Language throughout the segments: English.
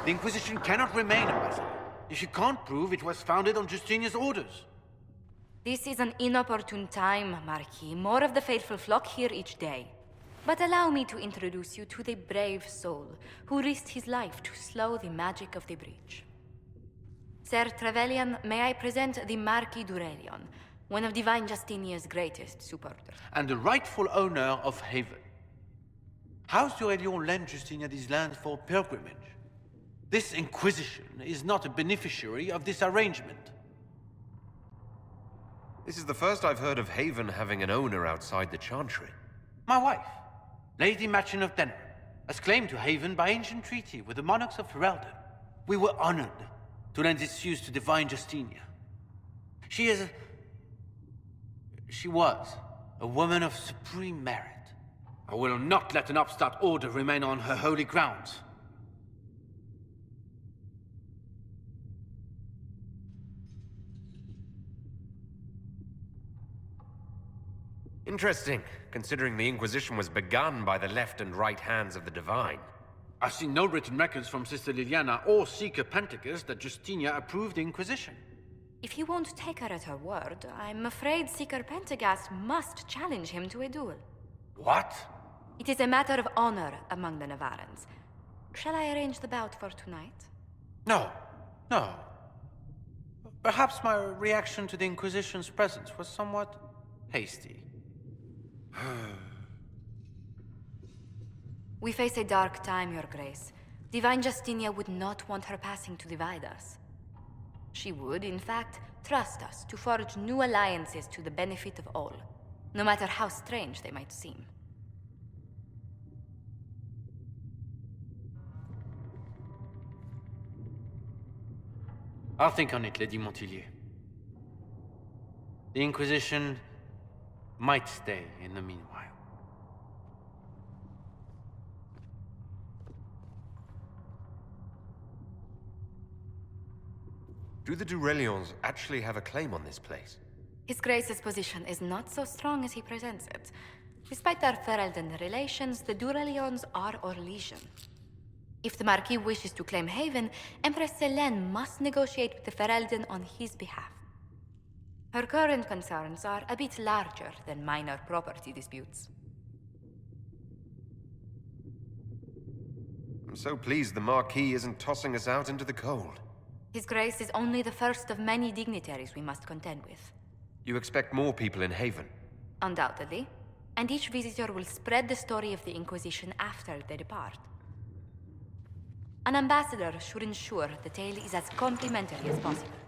The Inquisition cannot remain, Ambassador, if you can't prove it was founded on Justinia's orders. This is an inopportune time, Marquis. More of the faithful flock here each day. But allow me to introduce you to the brave soul who risked his life to slow the magic of the breach. Sir Trevelyan, may I present the Marquis d'Aurelion, one of Divine Justinia's greatest supporters. And the rightful owner of Haven. House d'Aurelion lent Justinia these lands for pilgrimage. This Inquisition is not a beneficiary of this arrangement. This is the first I've heard of Haven having an owner outside the Chantry. My wife, Lady Machin of Denham, has claimed to Haven by ancient treaty with the monarchs of Ferelden. We were honored to lend its use to Divine Justinia. She was a woman of supreme merit. I will not let an upstart order remain on her holy grounds. Interesting, considering the Inquisition was begun by the left and right hands of the Divine. I've seen no written records from Sister Liliana or Seeker Pentecost that Justinia approved the Inquisition. If you won't take her at her word, I'm afraid Seeker Pentagast must challenge him to a duel. What? It is a matter of honor among the Navarrans. Shall I arrange the bout for tonight? No. Perhaps my reaction to the Inquisition's presence was somewhat hasty. We face a dark time, Your Grace. Divine Justinia would not want her passing to divide us. She would, in fact, trust us to forge new alliances to the benefit of all, no matter how strange they might seem. I'll think on it, Lady Montillier. The Inquisition might stay in the meanwhile. Do the d'Aurelions actually have a claim on this place? His Grace's position is not so strong as he presents it. Despite their Ferelden relations, the d'Aurelions are our legion. If the Marquis wishes to claim Haven, Empress Selene must negotiate with the Ferelden on his behalf. Her current concerns are a bit larger than minor property disputes. I'm so pleased the Marquis isn't tossing us out into the cold. His Grace is only the first of many dignitaries we must contend with. You expect more people in Haven? Undoubtedly. And each visitor will spread the story of the Inquisition after they depart. An ambassador should ensure the tale is as complimentary as possible.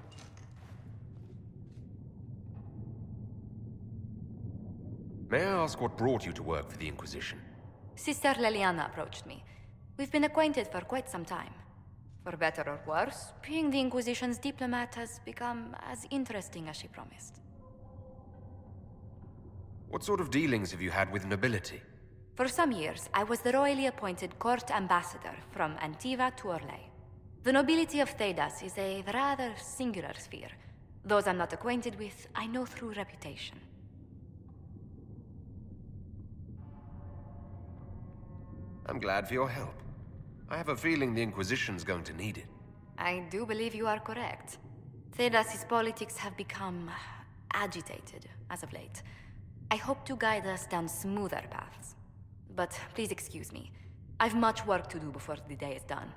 May I ask what brought you to work for the Inquisition? Sister Liliana approached me. We've been acquainted for quite some time. For better or worse, being the Inquisition's diplomat has become as interesting as she promised. What sort of dealings have you had with nobility? For some years, I was the royally appointed court ambassador from Antiva to Orlais. The nobility of Thedas is a rather singular sphere. Those I'm not acquainted with, I know through reputation. I'm glad for your help. I have a feeling the Inquisition's going to need it. I do believe you are correct. Thedas' politics have become agitated as of late. I hope to guide us down smoother paths. But please excuse me. I've much work to do before the day is done.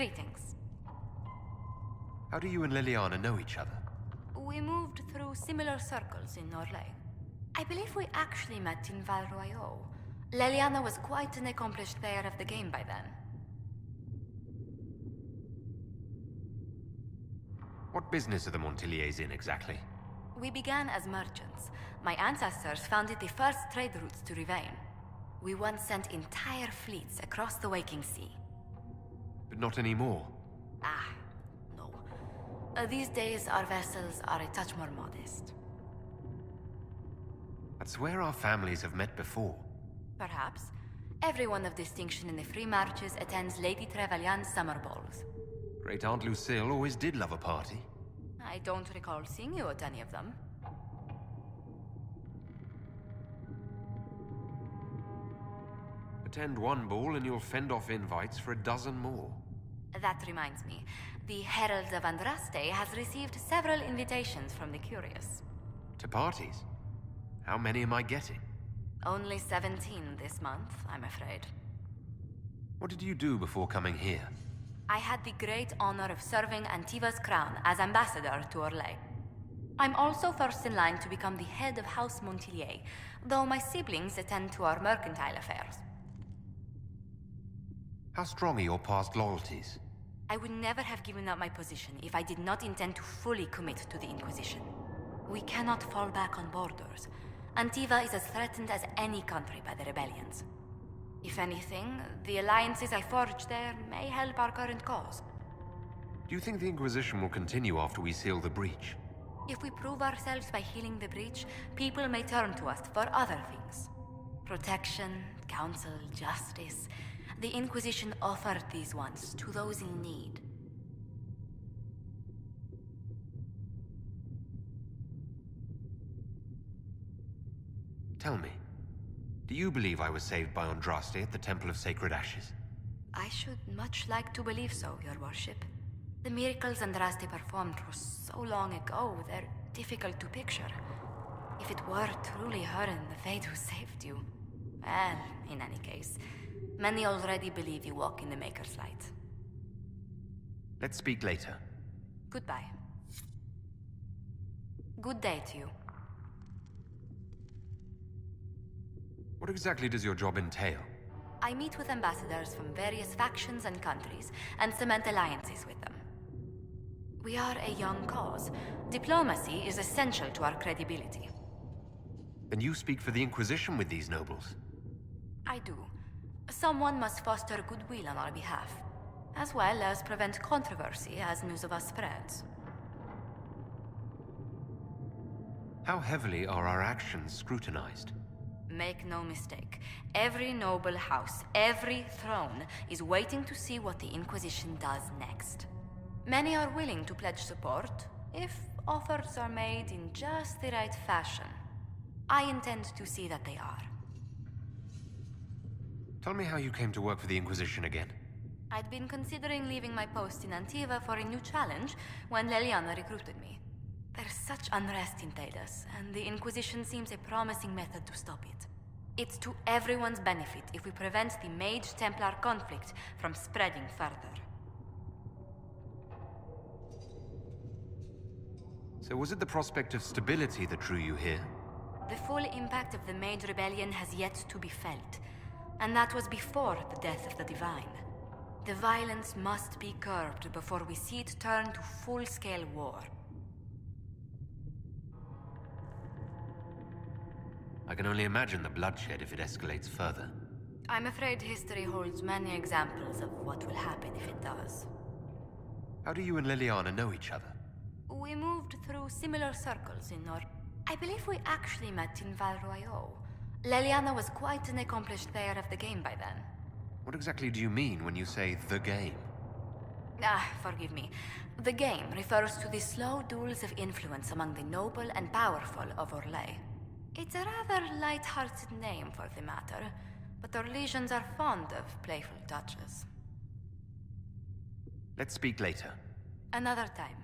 Greetings. How do you and Liliana know each other? We moved through similar circles in Orlais. I believe we actually met in Val Royeaux. Liliana was quite an accomplished player of the game by then. What business are the Montiliers in exactly? We began as merchants. My ancestors founded the first trade routes to Rivain. We once sent entire fleets across the Waking Sea. But not anymore. No. These days, our vessels are a touch more modest. I'd swear our families have met before. Perhaps. Everyone of distinction in the Free Marches attends Lady Trevelyan's summer balls. Great Aunt Lucille always did love a party. I don't recall seeing you at any of them. Attend one ball and you'll fend off invites for a dozen more. That reminds me. The Herald of Andraste has received several invitations from the curious. To parties? How many am I getting? Only 17 this month, I'm afraid. What did you do before coming here? I had the great honor of serving Antiva's crown as ambassador to Orlais. I'm also first in line to become the head of House Montilier, though my siblings attend to our mercantile affairs. How strong are your past loyalties? I would never have given up my position if I did not intend to fully commit to the Inquisition. We cannot fall back on borders. Antiva is as threatened as any country by the rebellions. If anything, the alliances I forged there may help our current cause. Do you think the Inquisition will continue after we seal the breach? If we prove ourselves by healing the breach, people may turn to us for other things. Protection, counsel, justice. The Inquisition offered these once to those in need. Tell me, do you believe I was saved by Andraste at the Temple of Sacred Ashes? I should much like to believe so, Your Worship. The miracles Andraste performed were so long ago, they're difficult to picture. If it were truly her and the Fate who saved you... Well, in any case, many already believe you walk in the Maker's light. Let's speak later. Goodbye. Good day to you. What exactly does your job entail? I meet with ambassadors from various factions and countries, and cement alliances with them. We are a young cause. Diplomacy is essential to our credibility. Then you speak for the Inquisition with these nobles? I do. Someone must foster goodwill on our behalf, as well as prevent controversy as news of us spreads. How heavily are our actions scrutinized? Make no mistake, every noble house, every throne is waiting to see what the Inquisition does next. Many are willing to pledge support, if offers are made in just the right fashion. I intend to see that they are. Tell me how you came to work for the Inquisition again. I'd been considering leaving my post in Antiva for a new challenge when Liliana recruited me. There's such unrest in Thedas, and the Inquisition seems a promising method to stop it. It's to everyone's benefit if we prevent the Mage-Templar conflict from spreading further. So was it the prospect of stability that drew you here? The full impact of the Mage Rebellion has yet to be felt, and that was before the death of the Divine. The violence must be curbed before we see it turn to full-scale war. I can only imagine the bloodshed if it escalates further. I'm afraid history holds many examples of what will happen if it does. How do you and Liliana know each other? We moved through similar circles in I believe we actually met in Val Royeaux. Liliana was quite an accomplished player of the game by then. What exactly do you mean when you say the game? Forgive me. The game refers to the slow duels of influence among the noble and powerful of Orlais. It's a rather light-hearted name for the matter, but Orlesians are fond of playful touches. Let's speak later. Another time.